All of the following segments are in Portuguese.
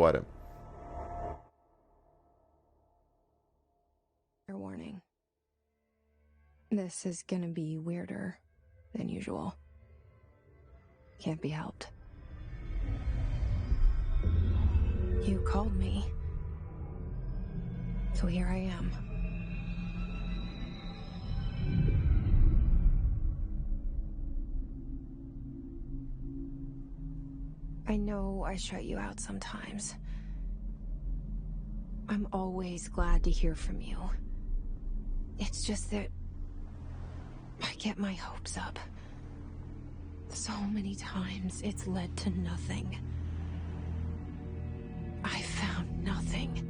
Vambora. Warning. This is gonna be weirder than usual. Can't be helped. You called me. So here I am. I know I shut you out sometimes. I'm always glad to hear from you. It's just that I get my hopes up. So many times it's led to nothing. I found nothing.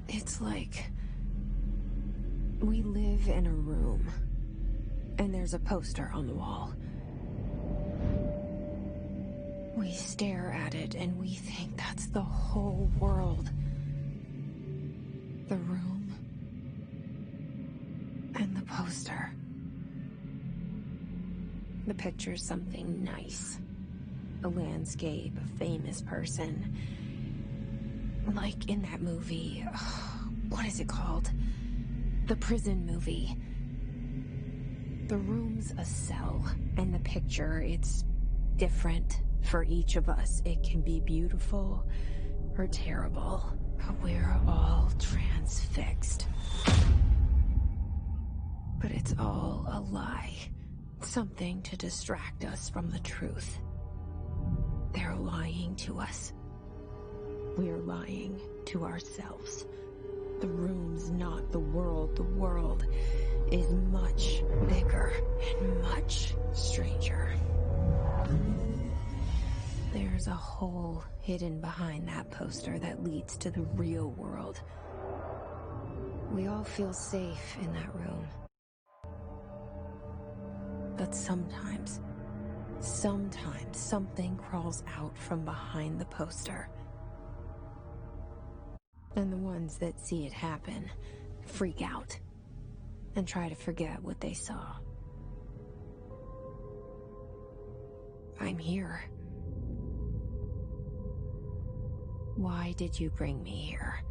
It's like we live in a room and there's a poster on the wall. We stare at it and we think that's the whole world. The room and the poster. The picture's something nice. A landscape, a famous person. Like in that movie, what is it called? The prison movie. The room's a cell, and the picture, it's different for each of us. It can be beautiful or terrible, but we're all transfixed. But it's all a lie. Something to distract us from the truth. They're lying to us. We're lying to ourselves. The room's not the world. The world is much bigger and much stranger. There's a hole hidden behind that poster that leads to the real world. We all feel safe in that room. But sometimes something crawls out from behind the poster. And the ones that see it happen freak out and try to forget what they saw. I'm here. Why did you bring me here?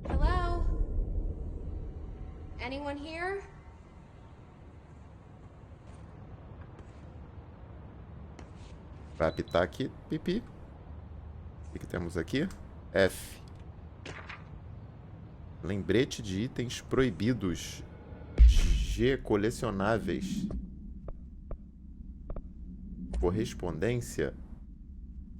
Hello? Anyone here? Vai apitar aqui, pipi. O que temos aqui? F. Lembrete de itens proibidos. G. Colecionáveis. Correspondência.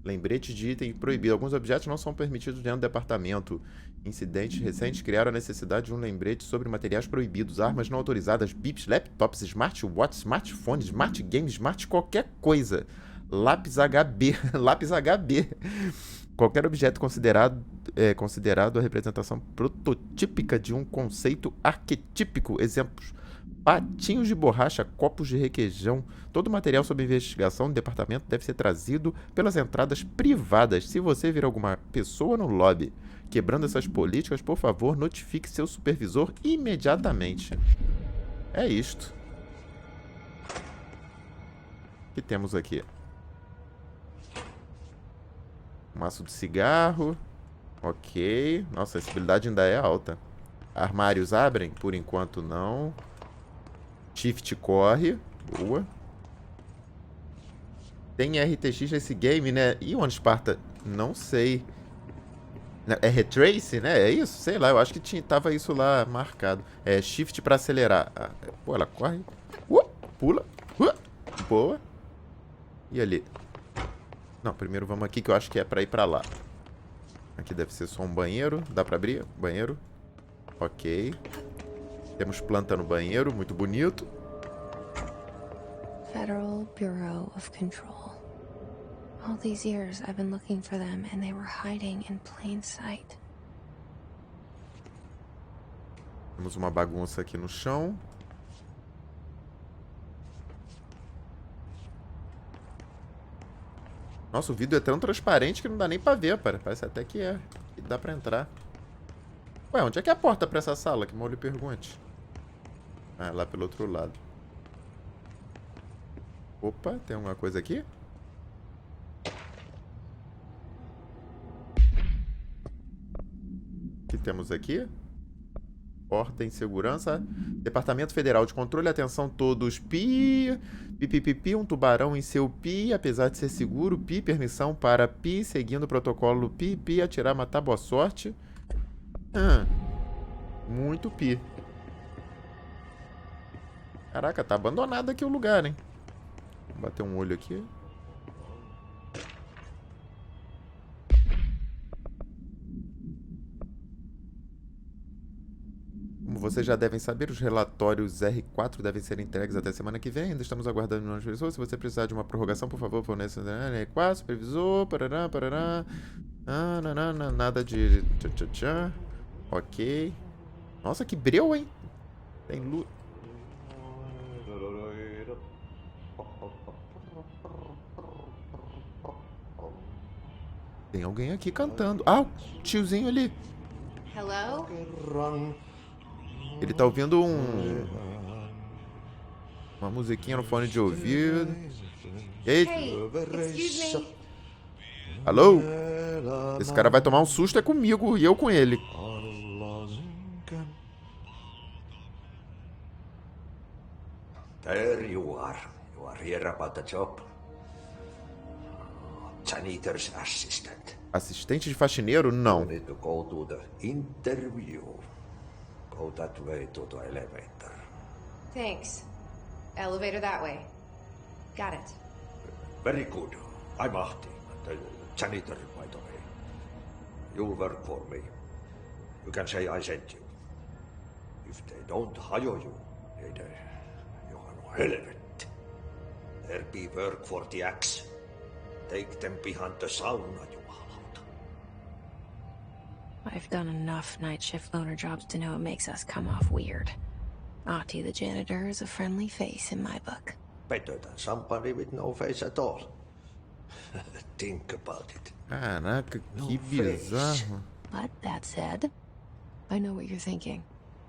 Lembrete de item proibido. Alguns objetos não são permitidos dentro do departamento. Incidentes recentes criaram a necessidade de um lembrete sobre materiais proibidos. Armas não autorizadas, bips, laptops, smartwatches, smartphones, smart games, smart qualquer coisa. Lápis HB. Lápis HB. Qualquer objeto considerado a representação prototípica de um conceito arquetípico. Exemplos: patinhos de borracha, copos de requeijão. Todo material sob investigação do departamento deve ser trazido pelas entradas privadas. Se você vir alguma pessoa no lobby quebrando essas políticas, por favor, notifique seu supervisor imediatamente. É isto. O que temos aqui? Maço de cigarro. Ok. Nossa, a acessibilidade ainda é alta. Armários abrem? Por enquanto não. Shift corre. Boa. Tem RTX nesse game, né? E onde Esparta? Não sei. É retrace, né? É isso? Sei lá, eu acho que tava isso lá marcado. É shift pra acelerar. Pô, ela corre. Pula. Boa. E ali? Não, primeiro vamos aqui que eu acho que é pra ir pra lá. Aqui deve ser só um banheiro. Dá pra abrir? Banheiro. Ok. Temos planta no banheiro, muito bonito. Federal Bureau of Control. All these years I've been looking for them and they were hiding in plain sight. Temos uma bagunça aqui no chão. Nossa, o vidro é tão transparente que não dá nem pra ver, cara. Parece até que é. E dá pra entrar. Ué, onde é que é a porta pra essa sala? Que mal lhe pergunte. Ah, lá pelo outro lado. Opa, tem alguma coisa aqui? O que temos aqui? Ordem, segurança. Departamento Federal de Controle, atenção todos. Pi, pi, um tubarão em seu pi, apesar de ser seguro. Pi, permissão para pi, seguindo o protocolo pi, atirar, matar, boa sorte. Muito pi. Caraca, tá abandonado aqui o lugar, hein? Vou bater um olho aqui. Como vocês já devem saber, os relatórios R4 devem ser entregues até semana que vem. Ainda estamos aguardando umas pessoas. Se você precisar de uma prorrogação, por favor, forneça R4, supervisor, parará, parará. Nada de tchá. Ok. Nossa, que breu, hein? Tem luz. Tem alguém aqui cantando. Ah, o tiozinho ali. Hello? Ele tá ouvindo uma musiquinha no fone de ouvido. E aí? Hey, excuse me. Alô? Esse cara vai tomar um susto é comigo e eu com ele. There you are. You are here about the job. Janitor's assistant. Assistente de faxineiro? Não. You need to go to the interview. Go that way to the elevator. Thanks. Elevator that way. Got it. Very good. I'm Ahti, the janitor, by the way. You work for me. You can say I sent you. If they don't hire you, you are no relevant. There be work for the axe. Take them behind the sauna, you hallout. I've done enough night shift loner jobs to know it makes us come off weird. Ahti the janitor is a friendly face in my book. Better than somebody with no face at all. Think about it. Caraca, que bizarro. But that said, I know what you're thinking.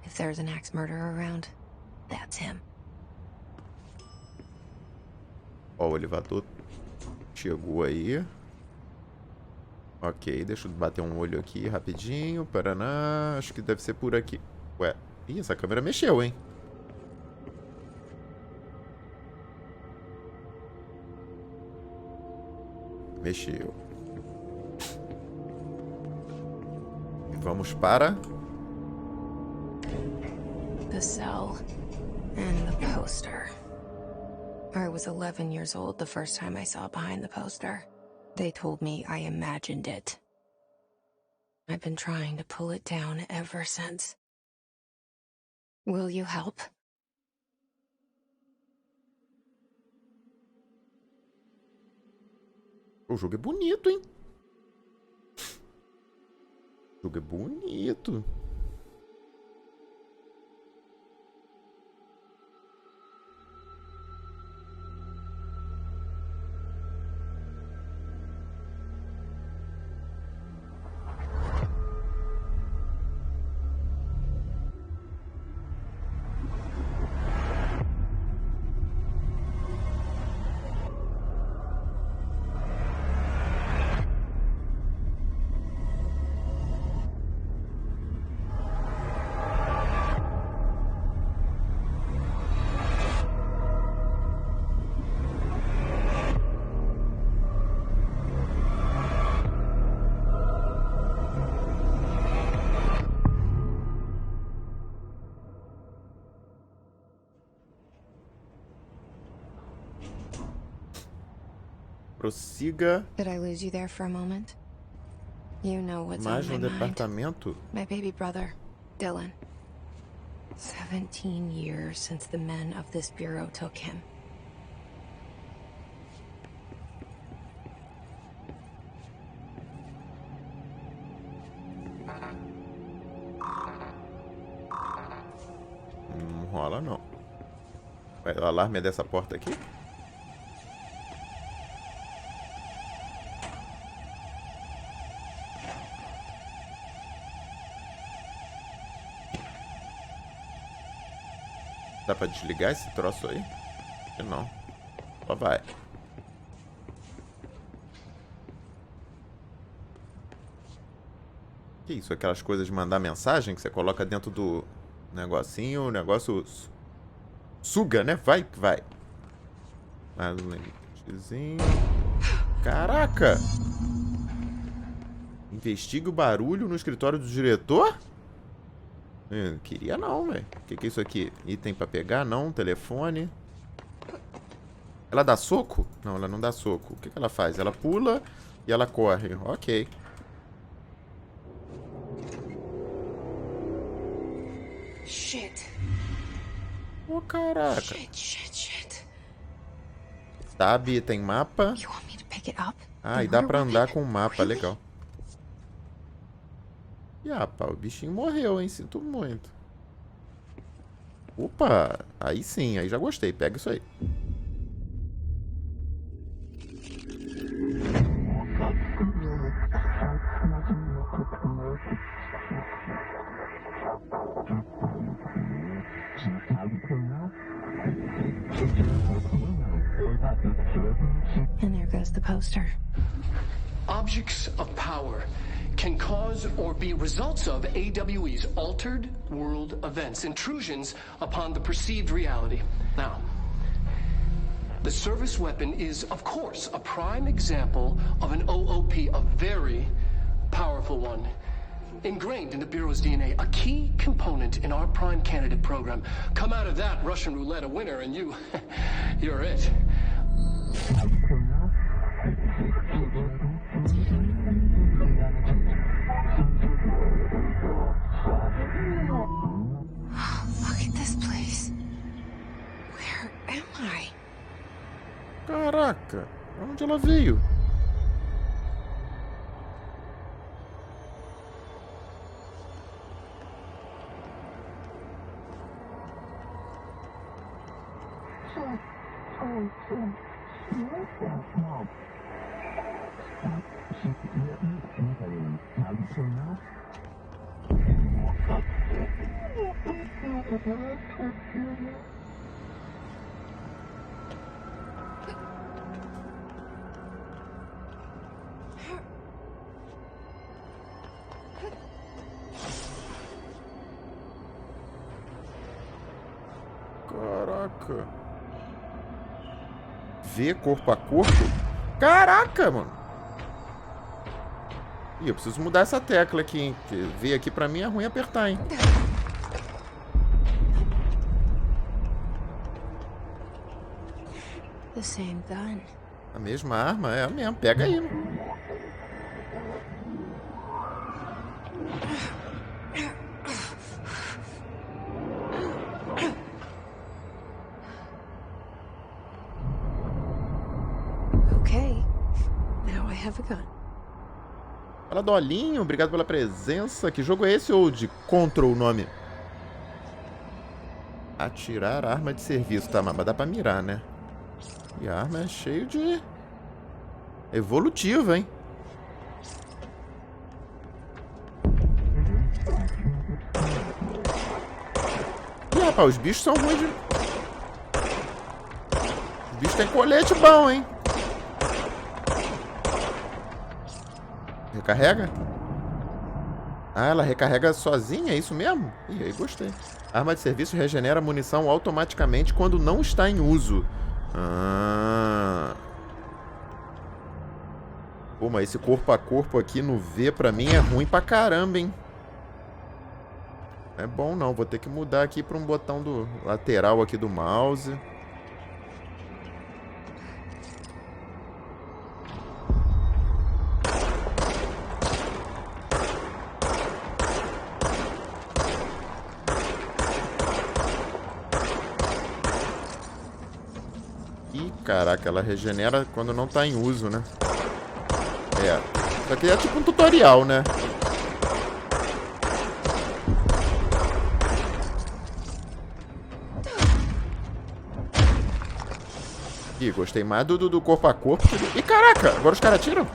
If there's an axe murderer around, that's him. Ó, o elevador chegou aí. Ok, deixa eu bater um olho aqui rapidinho. Paraná, acho que deve ser por aqui. Ué, ih, essa câmera mexeu, hein? Mexeu. E vamos para... The cell and the poster. I was 11 years old the first time I saw behind the poster. They told me I imagined it. I've been trying to pull it down ever since. Will you help? O jogo é bonito, hein? O jogo é bonito. Prossiga Did I lose you there for a moment? You know what's mais on no my mind. departamento. My baby brother, Dylan. 17 years since the men of this bureau took him. Não rola, não. Ué, o alarme é dessa porta aqui? Dá pra desligar esse troço aí? Acho que não. Só vai. Que isso? Aquelas coisas de mandar mensagem que você coloca dentro do negocinho, o negócio suga, né? Vai que vai. Mais um lembretezinho. Caraca! Investigue o barulho no escritório do diretor? Eu queria não, velho. O que é isso aqui? Item pra pegar? Não. Telefone. Ela dá soco? Não, ela não dá soco. O que ela faz? Ela pula e ela corre. Ok. Shit. Ô, caraca. Shit. Sabia, tem mapa. You want me to pick it up? Ah, e dá pra andar com o mapa. Legal. E pá, o bichinho morreu, hein? Sinto muito. Opa, aí sim, aí já gostei. Pega isso aí. And there goes the poster. Objects of power can cause or be results of AWE's altered world events, intrusions upon the perceived reality. Now, the service weapon is, of course, a prime example of an OOP, a very powerful one. Ingrained in the Bureau's DNA, a key component in our prime candidate program. Come out of that Russian roulette a winner and you're it. Look at this place. Where am I? Caraca, onde ela veio? Caraca. Ver corpo a corpo? Caraca, mano. Ih, eu preciso mudar essa tecla aqui, hein? Porque ver aqui pra mim é ruim apertar, hein? The same gun. A mesma arma? É a mesma. Pega aí. Okay. Now I have a gun. Fala, Dolinho. Obrigado pela presença. Que jogo é esse ou de Control o nome? Atirar arma de serviço. Tá, mas dá pra mirar, né? E a arma é cheio de... evolutiva, hein? Ih, rapaz, os bichos são ruins de... Os bichos têm colete bom, hein? Recarrega? Ah, ela recarrega sozinha? É isso mesmo? Ih, aí gostei. Arma de serviço regenera munição automaticamente quando não está em uso. Ah. Pô, mas esse corpo a corpo aqui no V pra mim é ruim pra caramba, hein? Não é bom não, vou ter que mudar aqui pra um botão do lateral aqui do mouse. Ih, caraca, ela regenera quando não tá em uso, né? É. Isso aqui é tipo um tutorial, né? Ih, gostei mais do corpo a corpo. Ih, caraca, agora os caras atiram?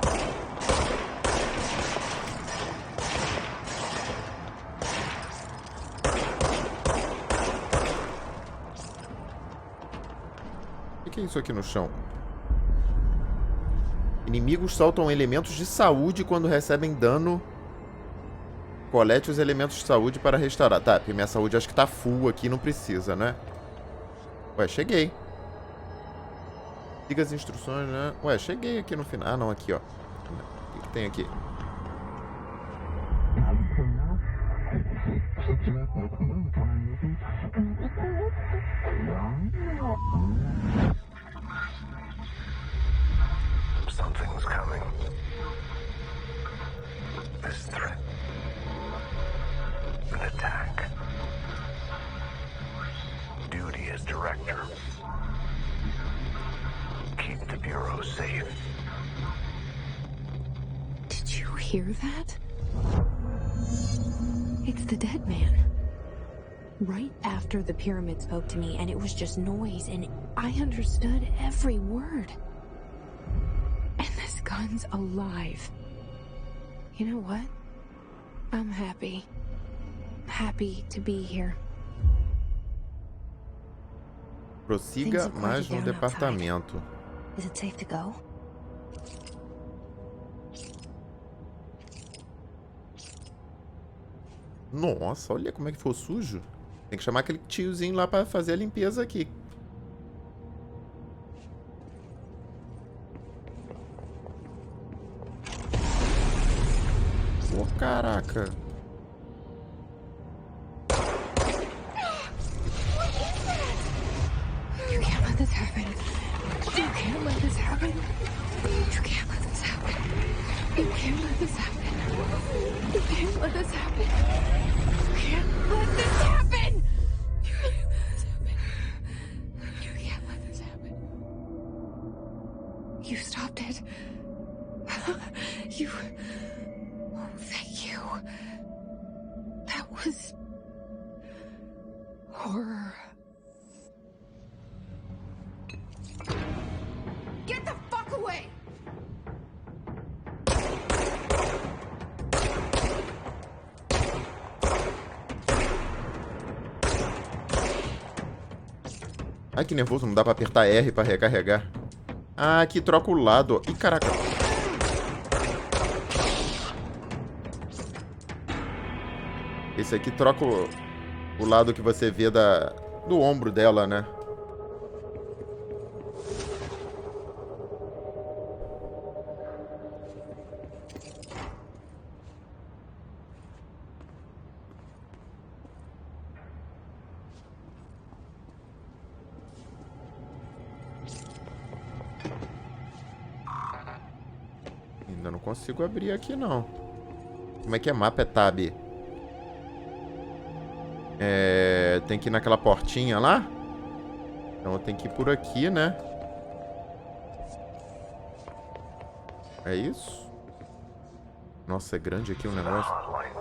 que é isso aqui no chão? Inimigos soltam elementos de saúde quando recebem dano. Colete os elementos de saúde para restaurar. Tá, porque minha saúde acho que tá full aqui, não precisa, né? Ué, cheguei. Siga as instruções, né? Ué, cheguei aqui no final. Ah, não, aqui, ó. O que tem aqui? Something's coming. This threat. An attack. Duty as director. Keep the Bureau safe. Did you hear that? It's the dead man. Right after the pyramid spoke to me, and it was just noise, and I understood every word. And this gun's alive. You know what? I'm happy. Happy to be here. Prossiga mais no departamento. Is it safe to go? Nossa, olha como é que ficou sujo. Tem que chamar aquele tiozinho lá pra fazer a limpeza aqui. Pô, caraca. You can't let this happen. You can't let this happen. You can't let this happen. You can't let this happen. You can't let this happen. You can't let this happen. You can't let this happen. You can't let this happen. You stopped it. You... Oh, thank you. That was... horror. Get the fuck away! Ai, que nervoso, não dá pra apertar R pra recarregar. Ah, aqui troca o lado. Ih, caraca. Esse aqui troca o lado que você vê do ombro dela, né? Ainda não consigo abrir aqui, não. Como é que é mapa? É tab. Tem que ir naquela portinha lá. Então eu tenho que ir por aqui, né? É isso? Nossa, é grande aqui o negócio. Hotline.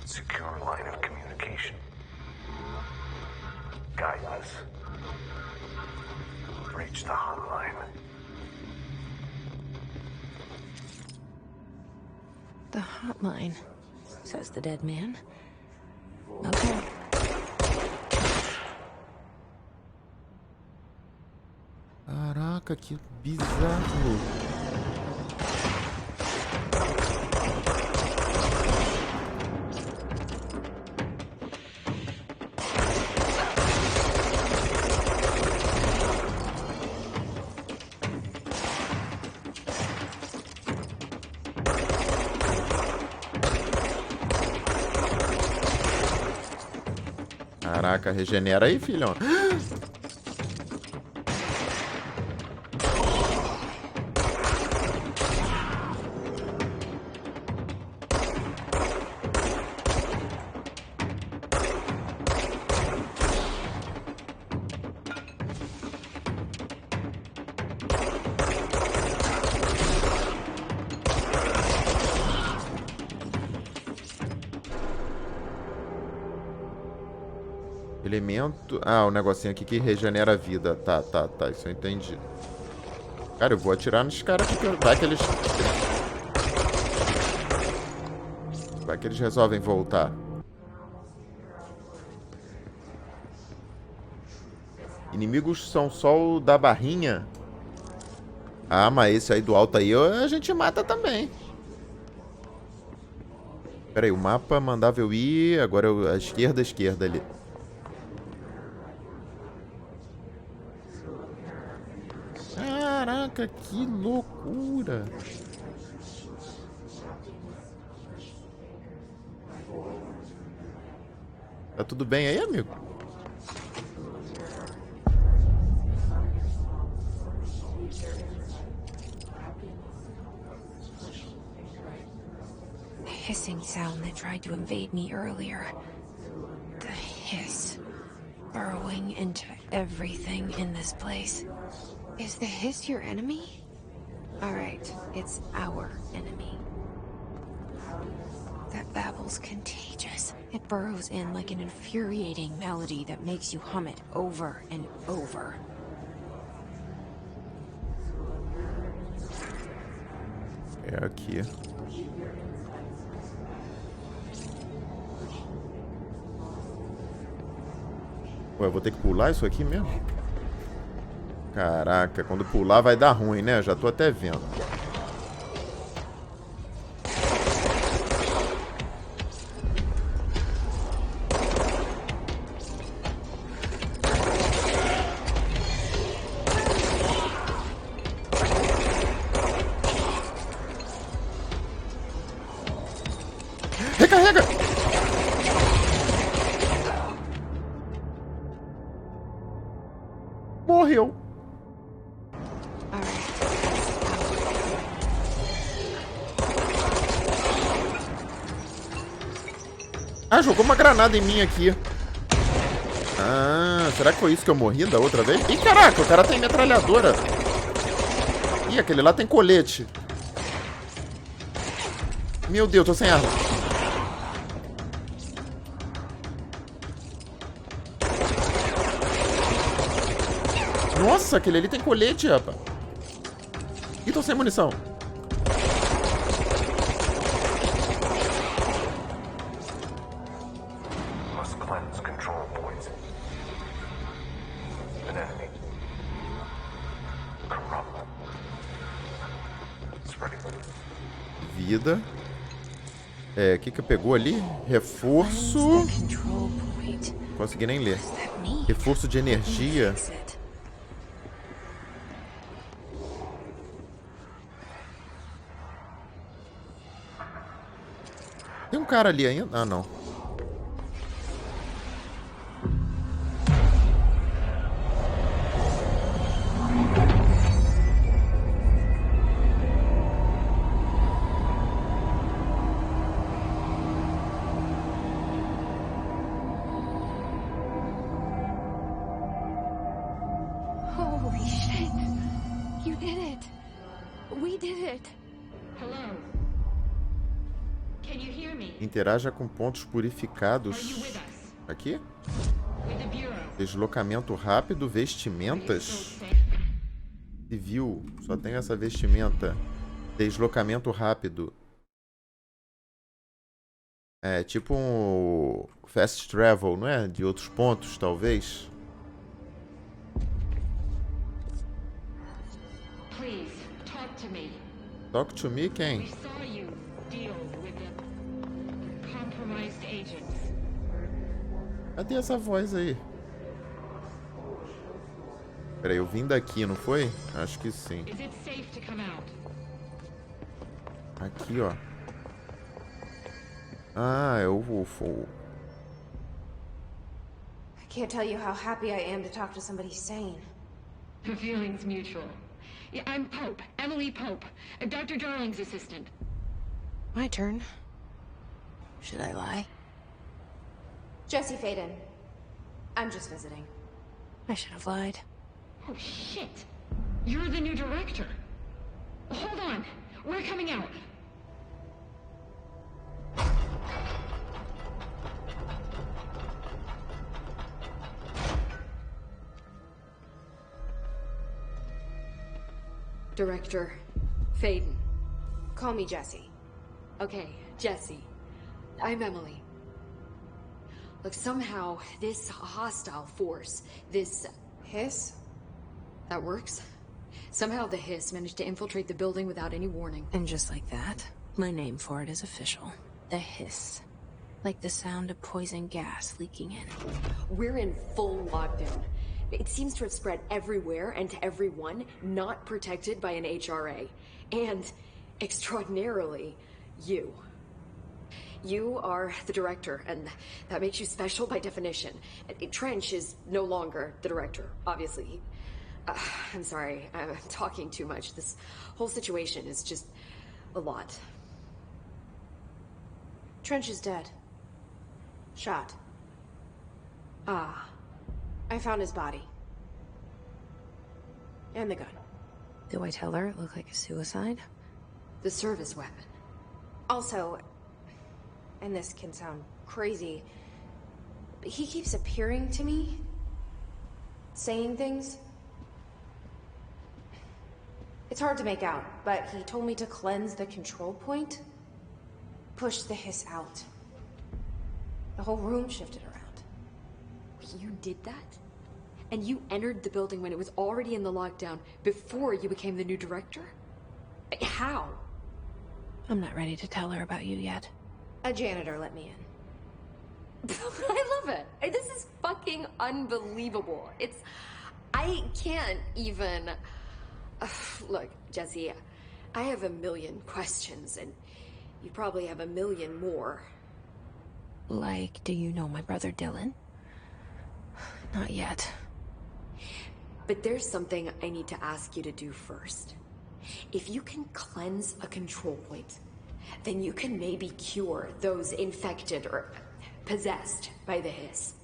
Secure line of communication. Guide us. Reach the hotline. The hotline, says the dead man. Okay. Caraca, que bizarro. Caraca, regenera aí, filhão. Elemento... Ah, o negocinho aqui que regenera a vida. Tá. Isso eu entendi. Cara, eu vou atirar nos caras aqui. Vai que eles resolvem voltar. Inimigos são só o da barrinha. Ah, mas esse aí do alto aí a gente mata também. Pera aí, o mapa mandava eu ir. Agora a esquerda ali. Caraca, que loucura. Tá tudo bem aí, amigo? The hissing sound that tried to invade me earlier. The hiss. Burrowing into everything in this place. Is the hiss your enemy? Alright, it's our enemy. That babble's contagious. It burrows in like an infuriating melody that makes you hum it over and over. É aqui. Ué, eu vou ter que pular isso aqui mesmo? Caraca, quando pular vai dar ruim, né? Já tô até vendo. Recarrega! Morreu. Ah, jogou uma granada em mim aqui. Ah, será que foi isso que eu morri da outra vez? Ih, caraca, o cara tem metralhadora. Ih, aquele lá tem colete. Meu Deus, tô sem arma. Nossa, aquele ali tem colete, rapaz. Ih, tô sem munição. Must cleanse control points. An enemy. Corrupt. Spreading. Vida. É, o que pegou ali? Reforço. Não consegui nem ler. Reforço de energia. Tem um cara ali ainda? Ah, não. Holy shit! You did it! We did it! Hello? Can you hear me? Interaja com pontos Are you purificados. with us? Aqui? With the Bureau? Deslocamento rápido, Are you still vestimentas. safe? Civil. Só tem essa vestimenta. Deslocamento rápido. É tipo um fast travel, não é? De outros pontos, talvez. Please, talk to me. Talk to me, We quem? saw you deal with the compromised agents. Cadê essa voz aí? Peraí, eu vim daqui, não foi? Acho que sim. Is it safe to come out? Aqui, ó. Ah, é o I can't tell you how happy I am to talk to somebody sane. The feeling's mutual. Yeah, I'm Pope, Emily Pope, Dr. Darling's assistant. My turn. Should I lie? Jesse Faden. I'm just visiting. I should have lied. Oh, shit. You're the new director. Hold on. We're coming out. Director Faden. Call me Jesse. Okay, Jesse. I'm Emily. Look, somehow this hostile force, this Hiss? That works. Somehow the hiss managed to infiltrate the building without any warning. And just like that, my name for it is official. The hiss. Like the sound of poison gas leaking in. We're in full lockdown. It seems to have spread everywhere and to everyone not protected by an HRA. And, extraordinarily, you. You are the director, and that makes you special by definition. Trench is no longer the director, obviously. I'm sorry, I'm talking too much. This whole situation is just a lot. Trench is dead. Shot. Ah. I found his body. And the gun. Do I tell her it looked like a suicide? The service weapon. Also, and this can sound crazy, but he keeps appearing to me, saying things. It's hard to make out, but he told me to cleanse the control point, push the hiss out. The whole room shifted around. You did that? And you entered the building when it was already in the lockdown, before you became the new director? How? I'm not ready to tell her about you yet. A janitor let me in. I love it. This is fucking unbelievable. I can't even... Look, Jesse, I have a million questions, and you probably have a million more. Like, do you know my brother Dylan? Not yet. But there's something I need to ask you to do first. If you can cleanse a control point, then you can maybe cure those infected or possessed by the hiss.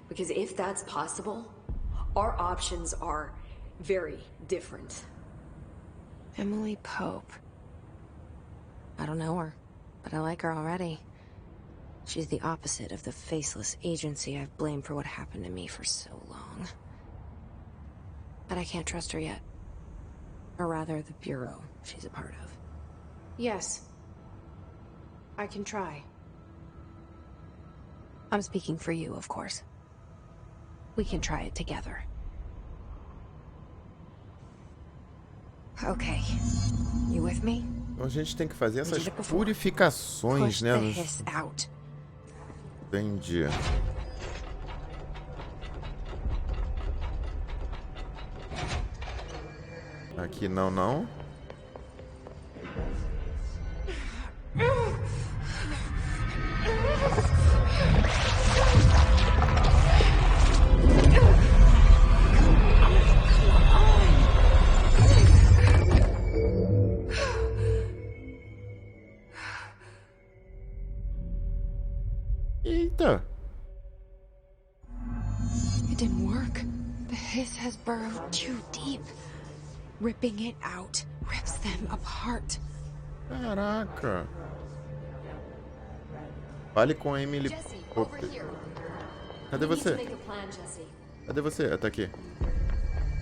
Because if that's possible, our options are very different. Emily Pope. I don't know her, but I like her already. She's the opposite of the faceless agency I've blamed for what happened to me for so long. But I can't trust her yet. Or rather, the bureau she's a part of. Yes. I can try. I'm speaking for you, of course. We can try it together. Okay. You with me? Então a gente tem que fazer essas purificações, né? Push the hiss out. Entendi. Aqui não, não. Eita. It didn't work. The hiss has burrowed too deep. Ripping it out rips them apart. Caraca. Fale com a Emily. Jesse, Pope. over here. Cadê We need to você? make a plan, Jesse. Cadê você? Tá aqui.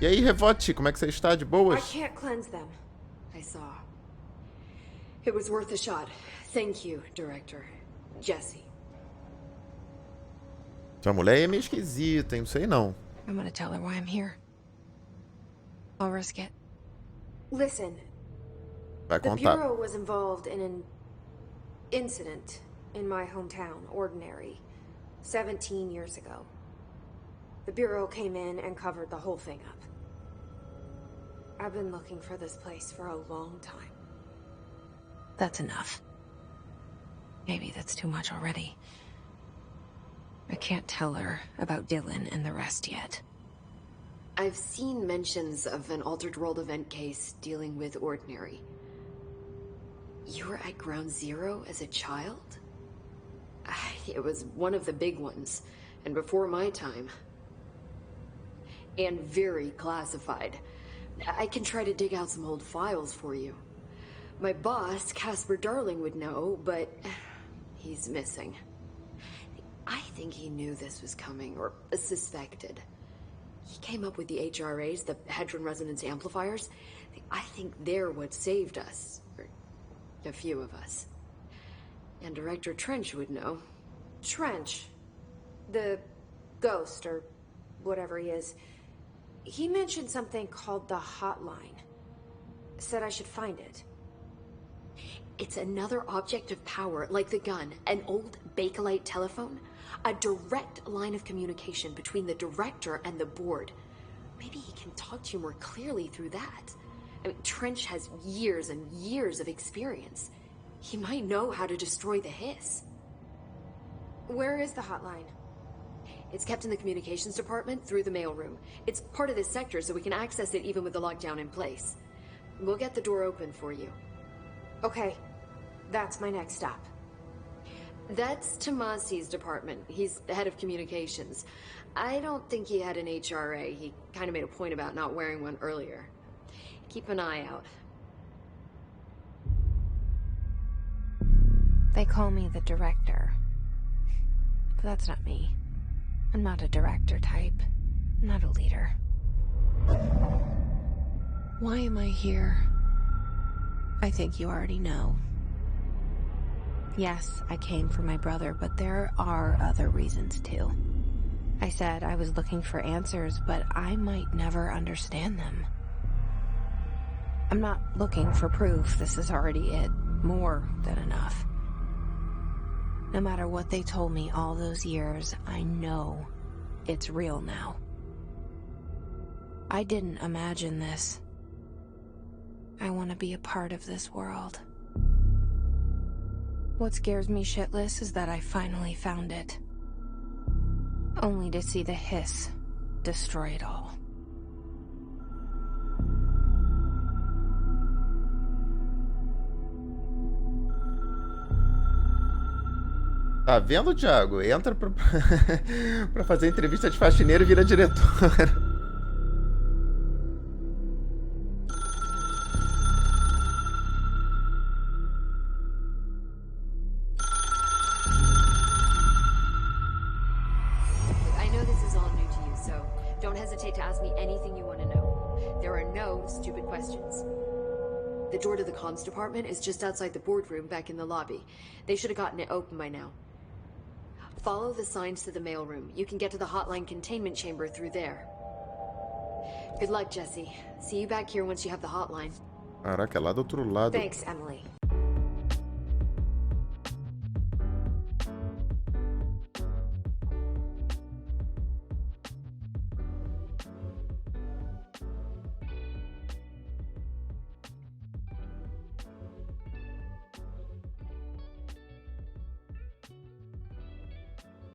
E aí, Revote, como é que você está? De I boas? can't cleanse them. I saw. It was worth a shot. Thank you, Director. Jesse. Sua mulher é meio esquisita, hein? Não sei não. I'm gonna tell her why I'm here. I'll risk it. Listen, Vai the contar. Bureau was involved in an incident in my hometown, Ordinary, 17 years ago. The Bureau came in and covered the whole thing up. I've been looking for this place for a long time. That's enough. Maybe that's too much already. I can't tell her about Dylan and the rest yet. I've seen mentions of an Altered World event case dealing with Ordinary. You were at Ground Zero as a child? It was one of the big ones, and before my time. And very classified. I can try to dig out some old files for you. My boss, Casper Darling, would know, but he's missing. I think he knew this was coming, or suspected. He came up with the HRAs, the Hadron Resonance Amplifiers. I think they're what saved us. Or a few of us. And Director Trench would know. Trench, the ghost, or whatever he is, He mentioned something called the hotline. Said I should find it. It's another object of power, like the gun, an old Bakelite telephone. A direct line of communication between the director and the board. Maybe he can talk to you more clearly through that. I mean, Trench has years and years of experience. He might know how to destroy the hiss. Where is the hotline? It's kept in the communications department through the mailroom. It's part of this sector, so we can access it even with the lockdown in place. We'll get the door open for you. Okay, that's my next stop. That's Tomasi's department. He's the head of communications. I don't think he had an HRA. He kind of made a point about not wearing one earlier. Keep an eye out. They call me the director. But that's not me. I'm not a director type. I'm not a leader. Why am I here? I think you already know. Yes, I came for my brother, but there are other reasons too. I said I was looking for answers, but I might never understand them. I'm not looking for proof. This is already it. More than enough. No matter what they told me all those years, I know it's real now. I didn't imagine this. I want to be a part of this world. What scares me shitless is that I finally found it. Only to see the hiss destroy it all. Tá vendo, Thiago? Entra pra, pra fazer entrevista de faxineiro e vira diretora. I know this is all new to you, so don't hesitate to ask me anything you want to know. There are no stupid questions. The door to the comms department is just outside the boardroom back in the lobby. They should have gotten it open by now. Follow the signs to the mailroom. You can get to the hotline containment chamber through there. Good luck, Jesse. See you back here once you have the hotline. Caraca, é lá do outro lado. Thanks, Emily.